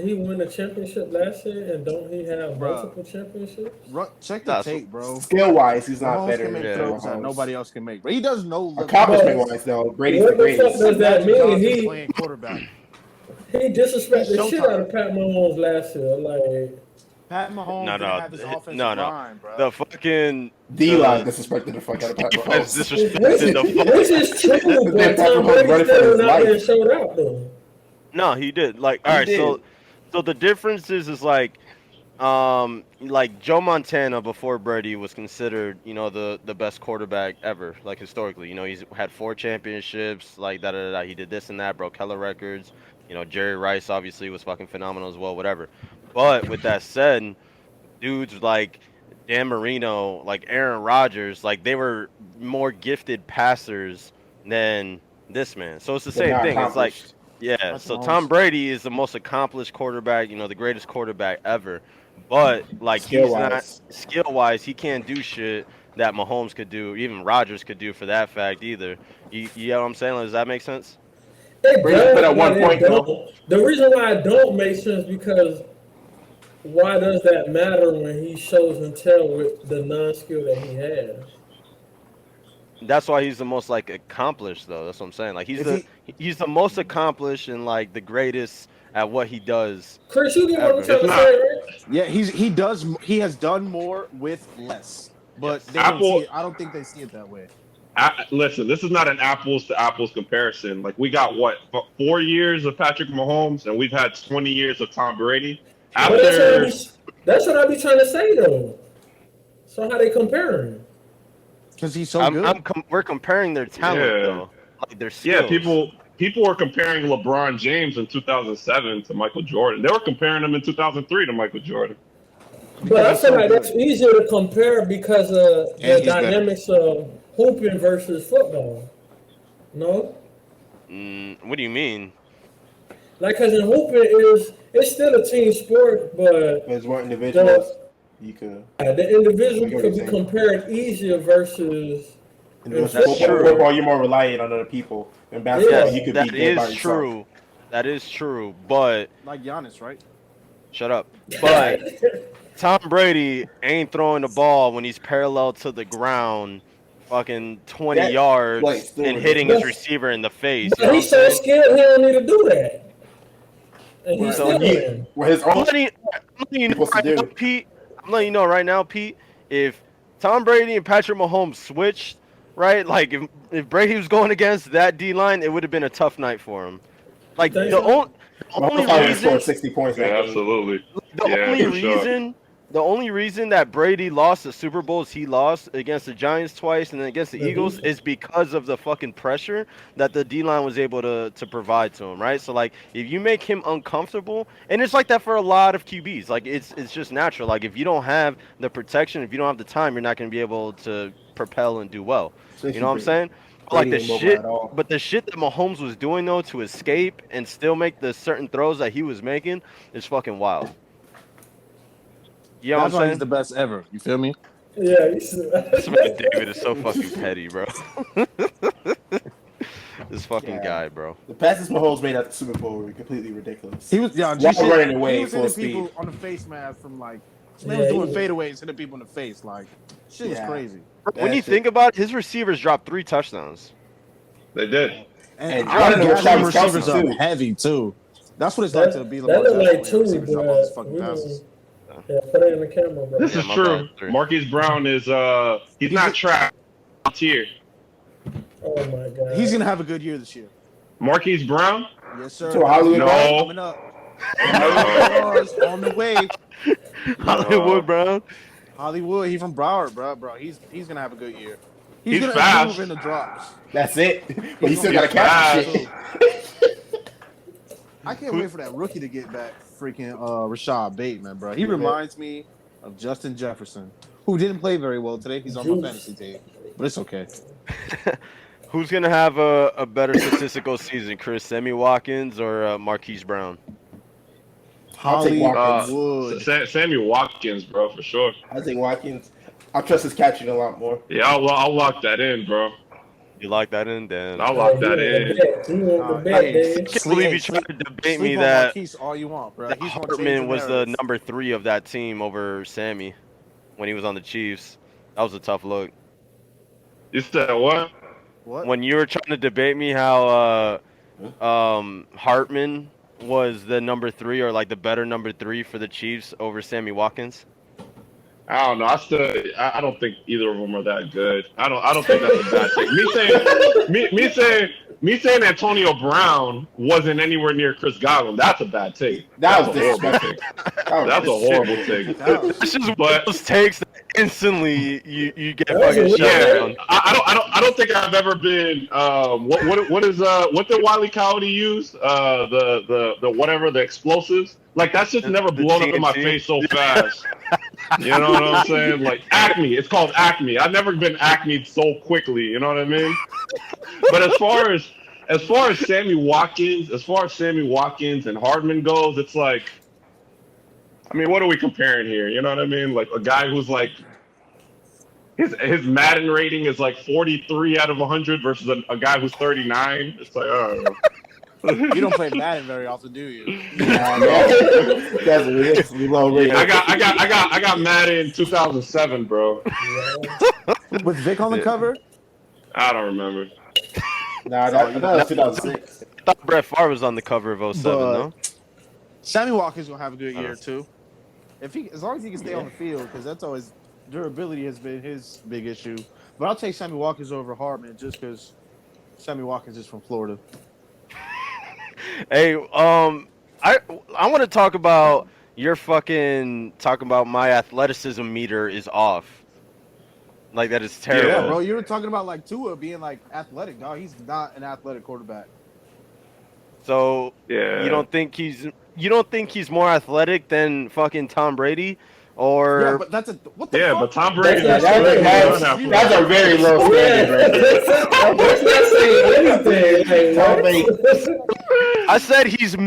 he won a championship last year, and don't he have multiple championships? Check the tape, bro. Skill wise, he's not Mahomes better can make than throws that Mahomes. nobody else can make, but he does know. Accomplishment wise, though, Brady's the greatest. What the fuck does that mean? He playing quarterback. He disrespected the shit out of Pat Mahomes last year. Like Pat Mahomes didn't have his offensive line, bro. The fucking D-line disrespected the fuck out of Pat Mahomes. Disrespected the fuck. Which is true, but Tom Brady still not there showed out though. No, he did. Like, all right, so the difference is like Joe Montana before Brady was considered, the best quarterback ever, like historically. He's had 4 championships, like He did this and that, broke hella records. Jerry Rice obviously was fucking phenomenal as well, whatever. But with that said, dudes like Dan Marino, like Aaron Rodgers, like they were more gifted passers than this man. So it's the same thing. It's like, yeah. So Tom Brady is the most accomplished quarterback, the greatest quarterback ever. But like skill-wise, he can't do shit that Mahomes could do, even Rodgers could do for that fact either. You know what I'm saying? Like, does that make sense? But at one point, though, the reason why it don't make sense because why does that matter when he shows and tell with the non-skill that he has? That's why he's the most like accomplished, though. That's what I'm saying. Like he's the most accomplished and like the greatest at what he does. Chris, you get what I'm trying to say, right? Yeah, he has done more with less, but they don't see it. I don't think they see it that way. Listen, this is not an apples to apples comparison. Like we got 4 years of Patrick Mahomes, and we've had 20 years of Tom Brady. That's what I be trying to say though. So how they comparing? Because he's so good. We're comparing their talent though, like their skills. Yeah, people were comparing LeBron James in 2007 to Michael Jordan. They were comparing him in 2003 to Michael Jordan. But I feel like that's easier to compare because of the dynamics of hooping versus football. No? What do you mean? Like, because in hooping it's still a team sport, but it's more individuals. The individual could be compared easier versus. Football, you're more reliant on other people. In basketball, you could be good by yourself. That is true, but like Giannis, right? Shut up. But Tom Brady ain't throwing the ball when he's parallel to the ground, fucking 20 yards and hitting his receiver in the face. But he's so skilled, he don't need to do that. And he's still doing. I'm letting you know right now, Pete. If Tom Brady and Patrick Mahomes switched, right? Like if Brady was going against that D line, it would have been a tough night for him. Like the only reason, 60 points. Absolutely. The only reason that Brady lost the Super Bowls he lost against the Giants twice and then against the Eagles is because of the fucking pressure that the D-line was able to provide to him, right? So, like, if you make him uncomfortable, and it's like that for a lot of QBs. Like, it's just natural. Like, if you don't have the protection, if you don't have the time, you're not going to be able to propel and do well. You know what I'm saying? Like the shit that Mahomes was doing, though, to escape and still make the certain throws that he was making is fucking wild. You know That's why he's the best ever. You feel me? Yeah. This man David is so fucking petty, bro. This fucking guy, bro. The passes Mahomes made at the Super Bowl were completely ridiculous. He was running away. He was hitting people on the face mask from like. He was doing fadeaways, hitting people in the face. Like shit was crazy. When you think about it, his receivers dropped 3 touchdowns. They did. And the receivers are heavy too. That's what it's like to be Lamar Jackson. Yeah, put it in the camera, bro. This is true. Marquise Brown is he's not trapped here. Oh my god. He's gonna have a good year this year. Marquise Brown? Yes, sir. So Hollywood coming up. On the way. Hollywood Brown. Hollywood, he's from Broward, bro. He's gonna have a good year. He's gonna fast. move in the drops. That's it. But he still got to catch shit. I can't wait for that rookie to get back. Freaking Rashad Bateman, bro. He reminds me of Justin Jefferson, who didn't play very well today. He's on my fantasy team, but it's okay. Who's gonna have a better statistical season, Chris? Sammy Watkins or Marquise Brown? Sammy Watkins, bro, for sure. I think Watkins. I trust his catching a lot more. Yeah, I'll lock that in, bro. You lock that in, then I'll lock that in. You want the bet, hey, Dave. I can't believe you tried to debate me sleep on that Marquise all you want, bro. that He's gonna change the Hartman was the narrative. number 3 of that team over Sammy when he was on the Chiefs. That was a tough look. You said what? What? When you were trying to debate me how Hartman was the number 3 or like the better number 3 for the Chiefs over Sammy Watkins. I don't know. I don't think either of them are that good. I don't think that's a bad take. Me saying Antonio Brown wasn't anywhere near Chris Godwin. That's a bad take. That That's was a horrible take. That's a horrible take. It's just one of those takes that instantly you get That was fucking a shut weird down. I don't think I've ever been what did Wile E. Coyote use? The whatever, the explosives. Like that's just never The blown up in my TNT. face so fast. You know what I'm saying? Like acme. It's called acme. I've never been acme'd so quickly, you know what I mean? But as far as Sammy Watkins and Hardman goes, it's like, I mean, what are we comparing here? You know what I mean? Like a guy who's like his Madden rating is like 43 out of 100 versus a guy who's 39. It's like, oh. You don't play Madden very often, do you? Nah, that's really low rating. I got Madden 2007, bro. With Vic on the cover? I don't remember. Nah, that was 2006. I thought Brett Favre was on the cover of 07, though. Sammy Watkins gonna have a good year too. As long as he can stay on the field, because that's always durability has been his big issue. But I'll take Sammy Watkins over Hartman just because Sammy Watkins is from Florida. Hey, I want to talk about talking about my athleticism meter is off. Like that is terrible. Yeah, bro, you were talking about like Tua being like athletic, dog. He's not an athletic quarterback. So Yeah. you don't think he's more athletic than fucking Tom Brady, or Yeah, but that's what the fuck? But Tom Brady That's That's a very low standard right there. That's not saying anything. Tom Brady. I said he's the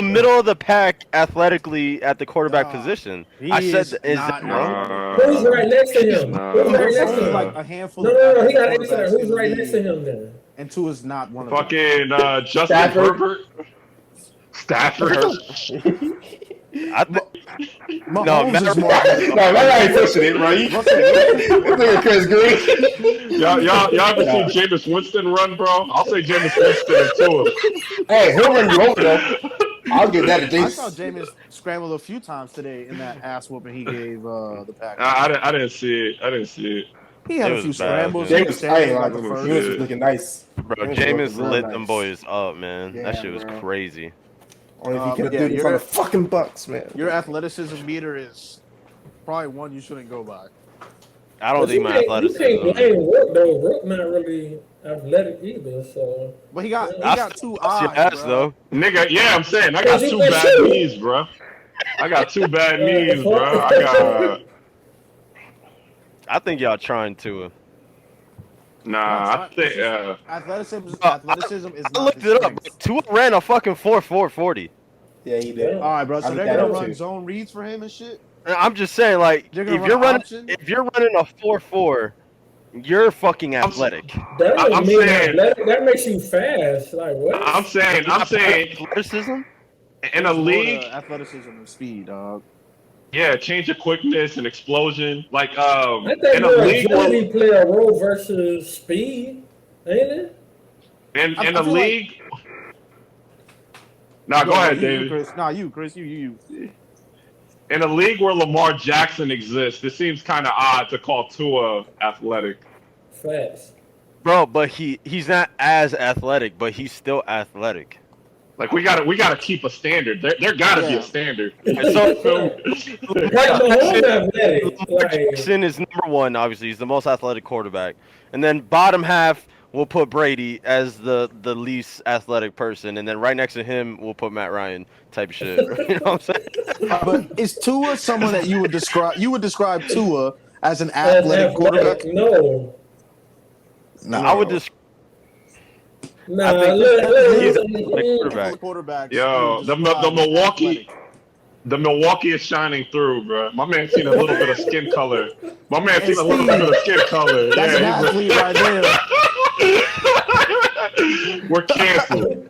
middle of the pack athletically at the quarterback position. I said is not that wrong? Who's right next to him? Who's right next to him? like a handful. No, he got to of answer that. quarterbacks Who's in the right league, next to him then? And Tua's not one of them. fucking Justin Stafford. Herbert. Stafford. Mahomes is more. No, I ain't pushing it, bro. You look at Chris Green. Y'all ever seen Jameis Winston run, bro? I'll say Jameis Winston and Tua. Hey, he'll run you over though. I'll give that a I James. saw Jameis scramble a few times today in that ass whooping he gave the Packers. I didn't see it. He had It a was few bad, scrambles. man. He was James, I ain't standing like like the him. first. James was looking nice. Bro, James was Jameis looking real lit nice. them boys up, man. That Yeah, shit was bro. crazy. Only if he could yeah, have did it for you're- the fucking Bucks, man. Your athleticism meter is probably one you shouldn't go by. I don't think my You can't athleticism. blame Rook though. Rook not really athletic either. So But he got two That's your eyes, ass, bro. though. Nigga, yeah, I'm saying I got Cause he two can bad shoot. knees, bro. I got two bad knees, bro. I think y'all trying to. I think Athleticism is I not looked his it up. strength. Tua ran a fucking 4.440. Yeah, he did. All right, bro. So I they're looked that gonna up, run too. zone reads for him and shit. I'm just saying, like, They're if gonna you're run running, option? if you're running a 4.4, you're fucking athletic. that doesn't I'm mean saying- athletic. That makes you fast. Like what? I'm saying Athleticism. in a More league, to athleticism and speed, dog. yeah, change of quickness and explosion. Like I think in a league agility play a role versus speed, ain't it? in I a feel like- league. Nah, go ahead, you, David. Chris. Nah, you, Chris. You. In a league where Lamar Jackson exists, it seems kind of odd to call Tua athletic. Fast. Bro, but he's not as athletic, but he's still athletic. Like we gotta keep a standard. There gotta be Yeah. a standard. So Like Mahomes athletic. Lamar Like Jackson is number one, obviously. He's the most athletic quarterback. And then bottom half, we'll put Brady as the least athletic person. And then right next to him, we'll put Matt Ryan type of shit. You know what I'm saying? But is Tua someone that you would describe? You would describe Tua as an athletic quarterback? No. No, I would just. Nah, I think he's a look, quarterback. Yo, the Milwaukee. The Milwaukee is shining through, bro. My man seen a little bit of skin color. My man seen a little bit of skin color. That's an Yeah, athlete right there. We're canceled.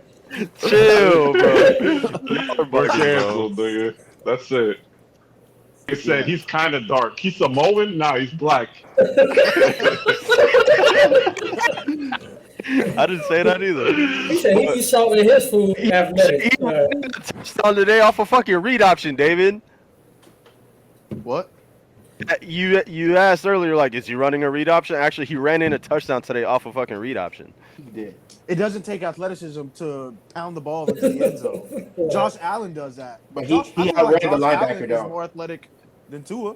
Chill, bro. We're canceled, nigga. That's it. He said he's kind of dark. He's Samoan? Nah, he's black. I didn't say that either. He said he be salt in his food. Athletic. He touchdown today off a fucking read option, David. What? You asked earlier, like, is he running a read option? Actually, he ran in a touchdown today off a fucking read option. He did. It doesn't take athleticism to pound the ball into the end zone. Josh Allen does that. But he outran the linebacker, though. He's more athletic than Tua.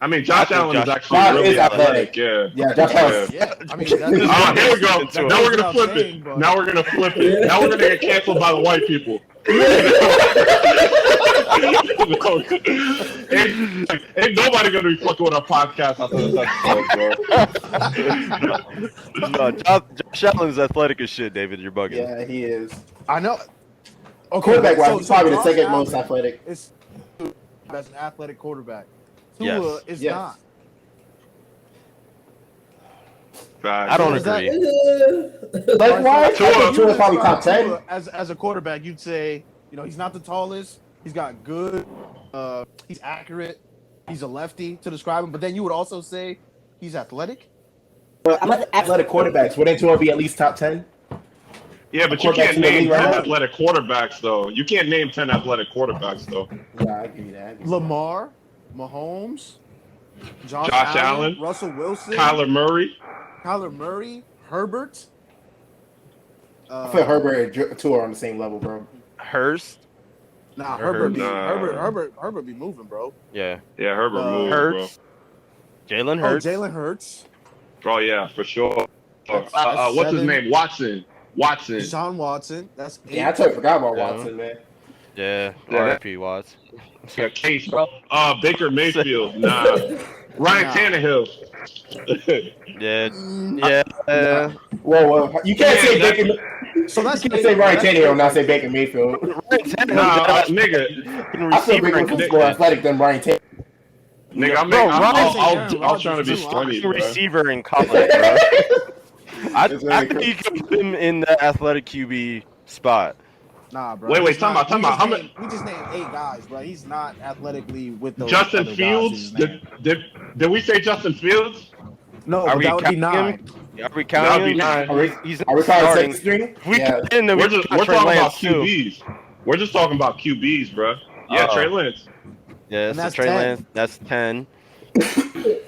I mean, Josh Allen is actually Josh really is athletic. Yeah, Josh Allen. Yeah, I mean, here we go. Now we're gonna flip it. Now we're gonna flip it. Now we're gonna get canceled by the white people. ain't nobody gonna be fucking with our podcast after this episode, bro. No, Josh Allen's athletic as shit, David. You're bugging. Yeah, he is. I know. Okay, Quarterback-wise, he's probably the Josh second Allen most athletic. Is as an athletic quarterback. Tua Yes. is Yes. not. I don't Is that- agree. Like, why? Tua's probably top 10. Tua as a quarterback, you'd say, he's not the tallest. He's got good. He's accurate. He's a lefty to describe him. But then you would also say he's athletic. But I'm not athletic quarterbacks. Wouldn't Tua be at least top 10? Yeah, but you can't Quarterbacks in the name league 10 right now? athletic quarterbacks, though. You can't name 10 athletic quarterbacks, though. Yeah, I give you that. Lamar, Mahomes, Josh Allen, Russell Wilson, Kyler Murray, Herbert. I feel Herbert and Tua are on the same level, bro. Hurst. Nah, Herbert, Herbert be moving, bro. Yeah. Yeah, Herbert moves, Hurts. Jalen Hurts. Oh, Jalen Hurts. bro. Yeah, for sure. That's What's his 7. name? Watson. Deshaun Watson. That's 8. Yeah, I totally forgot about Yeah. Watson, man. Yeah. Yeah. R.I.P. Watts. Yeah, Case, bro. Baker Mayfield. Nah. Ryan Tannehill. Yeah. Whoa. You can't say that- Baker. So that's You can't say Ryan Tannehill and not say Baker Mayfield. Nah, nigga. I feel Baker Mayfield's more athletic than Ryan Tannehill. Nigga, I was trying to be funny, bro. Receiver in college, bro. I think you could put him in the athletic QB spot. Nah, bro. Wait, He's time not- out. How many? We just named 8 guys, bro. He's not athletically with those. Justin other guys Fields? he's named. Did we say Justin Fields? No, Are but we that would be counting 9. him? Are we That'd counting be him? 9. He's Are not we calling starting. second string? We Yeah. put in the We're talking Trey about Lance, too. QBs. We're just talking about QBs, bro. Yeah, Oh. Trey Lance. Yeah, And so that's Trey 10. Lance. That's 10.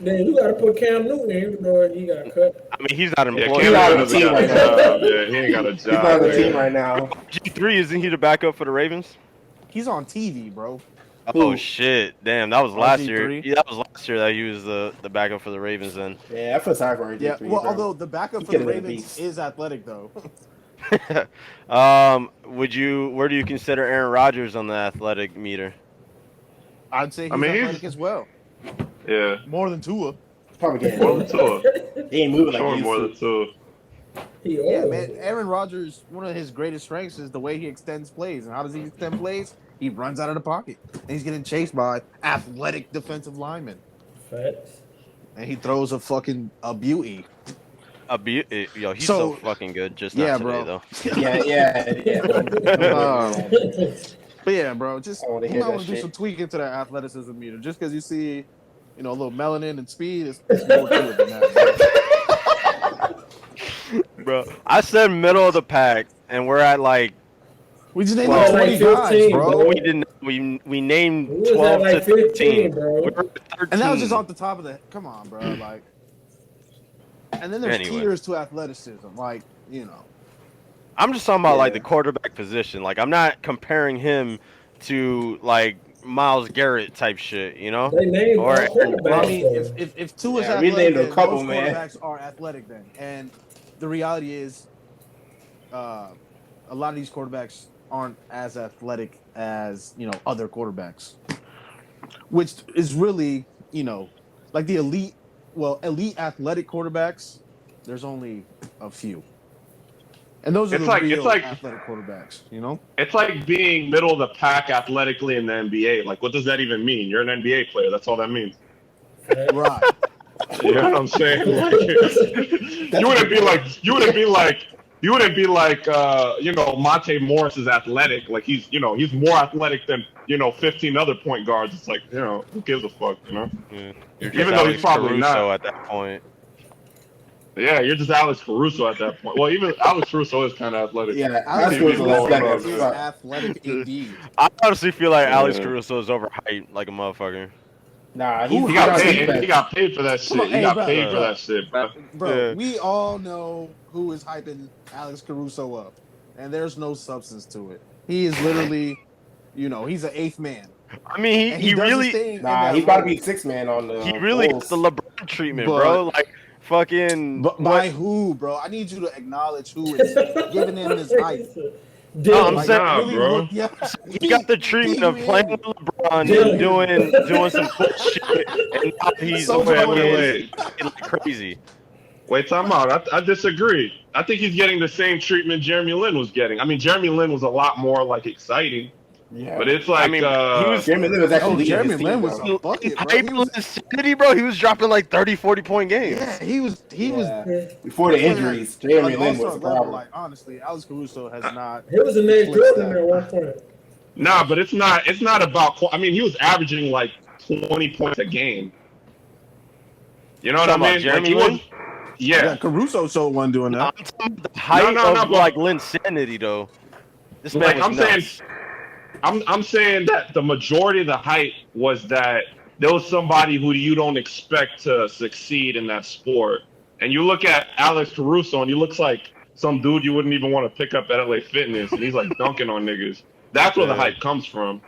Then you gotta put Cam Newton in, even though he got cut. I mean, he's not Yeah, employed. Cam Cam Newton's Newton on the got team a right job. Yeah, he ain't got a He's not job. on the man. team right now. G3, isn't he the backup for the Ravens? He's on TV, bro. Oh shit! Damn, that was last year. RG3? Yeah, that was last year that he was the backup for the Ravens. Then. Yeah, I feel sorry for RG3. Yeah. Well, bro. although the backup He for the could've been a Ravens beast. is athletic, though. Where do you consider Aaron Rodgers on the athletic meter? I'd say he's mean, he's- athletic as well. Yeah. More than Tua. Probably getting More than Tua. He ain't moving like Showing he more used than to. Tua. He Yeah, old. man. Aaron Rodgers, one of his greatest strengths is the way he extends plays. And how does he extend plays? He runs out of the pocket. And he's getting chased by athletic defensive linemen. Facts. And he throws a beauty. Yo, he's So- so fucking good. Just Yeah, not today, bro. though. Yeah. But yeah, bro, just I wanna you hear might that want to do shit. some tweaking to that athleticism meter. Just because you see, a little melanin and speed, it's more to it than that. Bro, I said middle of the pack, and we're at like We just named Well, 20 like guys, 15, bro. bro. we didn't we named We was 12 at like to 15, 13. bro. We were at 13. And that was just off the top of the. Come on, bro. Like, and then there's Anyway. tiers to athleticism. Like, I'm just talking about like Yeah. the quarterback position. Like I'm not comparing him to like Myles Garrett type shit, you know? They named Or- all quarterbacks. Well, I mean, though. if two is Yeah, we athletic, named a then couple, most man. quarterbacks are athletic then. And the reality is, a lot of these quarterbacks aren't as athletic as other quarterbacks, which is really like the elite athletic quarterbacks. There's only a few, and those are It's the like- real it's like- athletic quarterbacks. It's like being middle of the pack athletically in the NBA. Like, what does that even mean? You're an NBA player. That's all that means. Right. You know what I'm saying? Like, you wouldn't be like you wouldn't be like, Monte Morris is athletic. Like he's more athletic than 15 other point guards. It's like, who gives a fuck, Yeah. You're just Even though he's Alex probably Caruso not. at that point. Yeah, you're just Alex Caruso at that point. Well, even Alex Caruso is kind of athletic. Yeah, Alex Caruso is athletic indeed. I honestly feel like Alex Caruso is overhyped like a motherfucker. Nah, he got paid. He got paid for that shit. He got paid for that shit, bro. Bro, we all know who is hyping Alex Caruso up, and there's no substance to it. He is literally, he's an eighth man. I mean, he really. Nah, he's about to be sixth man on the. He really got the LeBron treatment, bro. Like fucking. By who, bro? I need you to acknowledge who is giving him this hype. No, I'm saying, really bro. He got the treatment of playing with LeBron and doing some cool shit, and now he's like crazy. Wait, time out. I disagree. I think he's getting the same treatment Jeremy Lin was getting. I mean, Jeremy Lin was a lot more like exciting. Yeah, but it's like Jeremy Lin was actually Jeremy Lin was a bucket, bro. He was insanity, bro. He was dropping like 30, 40-point games. Yeah, he was before the injuries. Jeremy Lin was the problem. Like honestly, Alex Caruso has not. He was a Nate Jordan at one point. Nah, but it's not about. I mean, he was averaging like 20 points a game. You know what I mean? Jeremy Lin? Yeah, Caruso showed one doing that. I'm talking about the height of like Linsanity, though. This man was nuts. I'm saying that the majority of the hype was that there was somebody who you don't expect to succeed in that sport. And you look at Alex Caruso, and he looks like some dude you wouldn't even want to pick up at LA Fitness, and he's like dunking on niggas. That's where the hype comes from.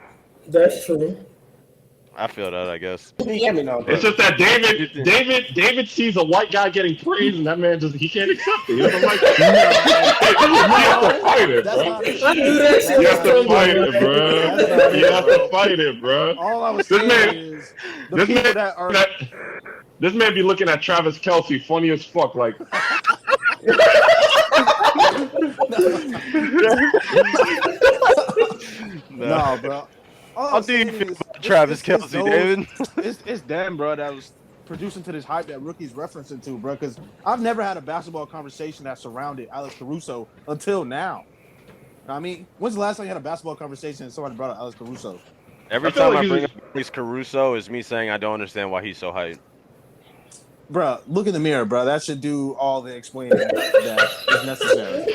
That's true. I feel that, I guess. It's just that David sees a white guy getting praised, and that man he can't accept it. He doesn't like it. You have to fight it, bro. You have to fight it, bro. All I was saying is this man be looking at Travis Kelce funny as fuck, like. No, bro. How do you feel about Travis Kelce, David? It's them, bro, that was producing to this hype that Rookie's referencing to, bro. Because I've never had a basketball conversation that surrounded Alex Caruso until now. I mean, when's the last time you had a basketball conversation and somebody brought up Alex Caruso? Every time I bring up Alex Caruso is me saying I don't understand why he's so hyped. Bro, look in the mirror, bro. That should do all the explaining that is necessary.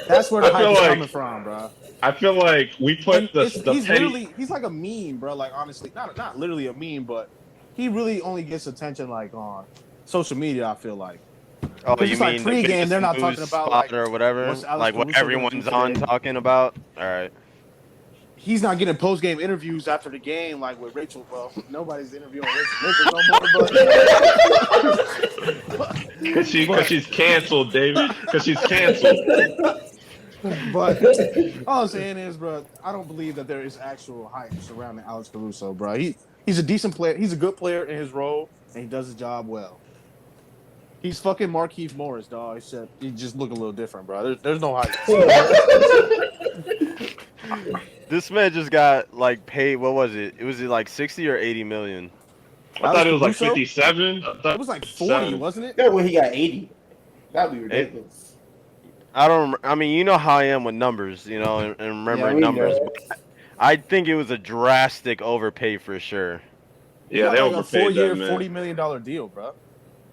That's where the hype is coming from, bro. I feel like we put he's like a meme, bro. Like honestly, not literally a meme, but he really only gets attention like on social media. I feel like. Oh, you mean like pregame? They're not talking about like or whatever, like what everyone's on talking about. All right. He's not getting post-game interviews after the game like with Rachel. Well, nobody's interviewing Rachel no more. Because she's canceled, David. Because she's canceled. But all I'm saying is, bro, I don't believe that there is actual hype surrounding Alex Caruso, bro. He's a decent player. He's a good player in his role, and he does his job well. He's fucking Markieff Morris, dog. Except he just look a little different, bro. There's no hype. This man just got like paid. What was it? It was like 60 or 80 million. I thought it was like 57. It was like 40, wasn't it? Yeah, when he got 80. That'd be ridiculous. I mean, you know how I am with numbers, and remembering numbers. But I think it was a drastic overpay for sure. Yeah, they overpaid that man. $4-year, $40 million deal, bro.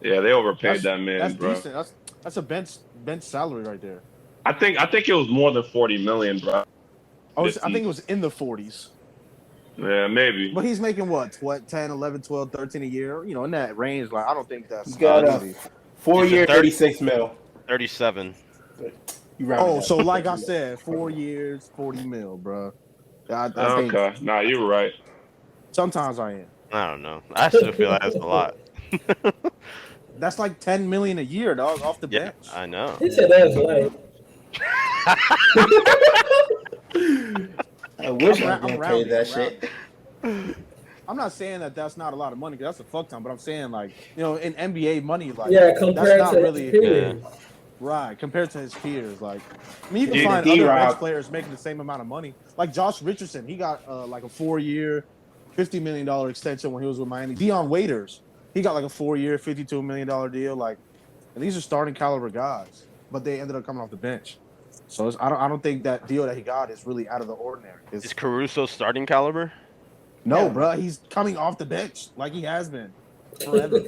Yeah, they overpaid that man, that's bro. That's decent. That's a bench salary right there. I think it was more than 40 million, bro. I think it was in the 40s. Yeah, maybe. But he's making what 10, 11, 12, 13 a year, in that range. Like I don't think that's. He's got a 4-year, 36 mil. 37. So like I said, 4 years, 40 mil, bro. Okay, nah, you're right. Sometimes I am. I don't know. I still feel like that's a lot. That's like 10 million a year, dog, off the bench. I know. He said that's light. I wish I could pay that shit. I'm not saying that that's not a lot of money, because that's a fuck ton, but I'm saying, like, in NBA money, like, compared that's not to really his peers. Right, compared to his peers. Like, I mean, you can find other bench players making the same amount of money. Like Josh Richardson, he got like a 4-year, $50 million extension when he was with Miami. Deion Waiters, he got like a 4-year, $52 million deal. Like, And these are starting caliber guys, but they ended up coming off the bench. So I don't think that deal that he got is really out of the ordinary. Is Caruso starting caliber? No, bro, he's coming off the bench like he has been forever.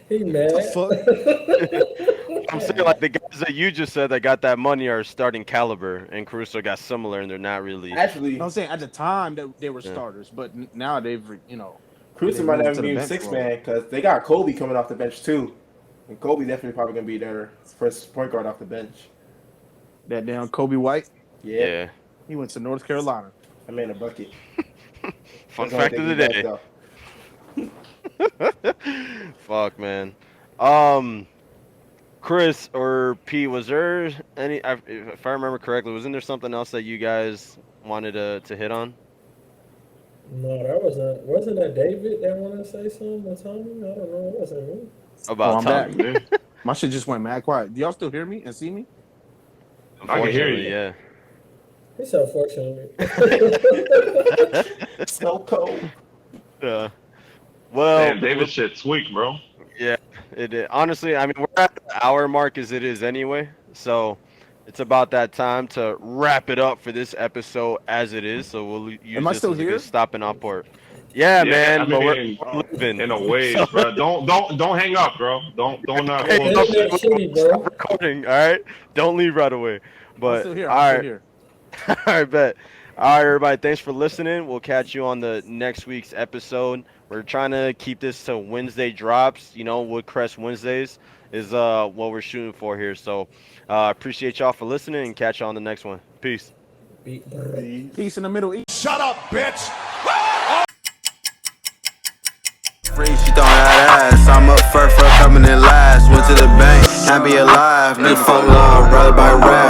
He mad. What the I'm saying like the guys that you just said that got that money are starting caliber, and Caruso got similar, and they're not really. Actually, I'm saying at the time that they were starters, but now they've Caruso might not be six man because they got Kobe coming off the bench too, and Kobe definitely probably gonna be their first point guard off the bench. That damn Kobe White. Yeah. He went to North Carolina. I made a bucket. Fun fact of the day. Fuck, man. Chris or P, was there any? If I remember correctly, wasn't there something else that you guys wanted to hit on? No, that wasn't that David that wanted to say something or Tommy? I don't know. It wasn't me. About Tommy. My shit just went mad quiet. Do y'all still hear me and see me? I can hear you. Yeah. It's unfortunate. So cold. Yeah. Well, damn, David shit's weak, bro. Yeah, it is. Honestly, I mean, we're at the hour mark as it is anyway, so it's about that time to wrap it up for this episode as it is. So we'll use Am I this still as a here? good stopping off port. Yeah, man, I mean, but we're living in a way, bro. Don't hang up, bro. Don't Hey, That's shitty, bro. stop recording. All right, don't leave right away. But I'm still here. all right, all right, bet. All right, everybody. Thanks for listening. We'll catch you on the next week's episode. We're trying to keep this to Wednesday drops. You know, Woodcrest Wednesdays is what we're shooting for here. So appreciate y'all for listening and catch you on the next one. Peace. Peace in the Middle East. Shut up, bitch. Free, she throwing that ass. I'm up first for coming in last. Went to the bank, happy alive. Nigga, fuck love, brother by rap.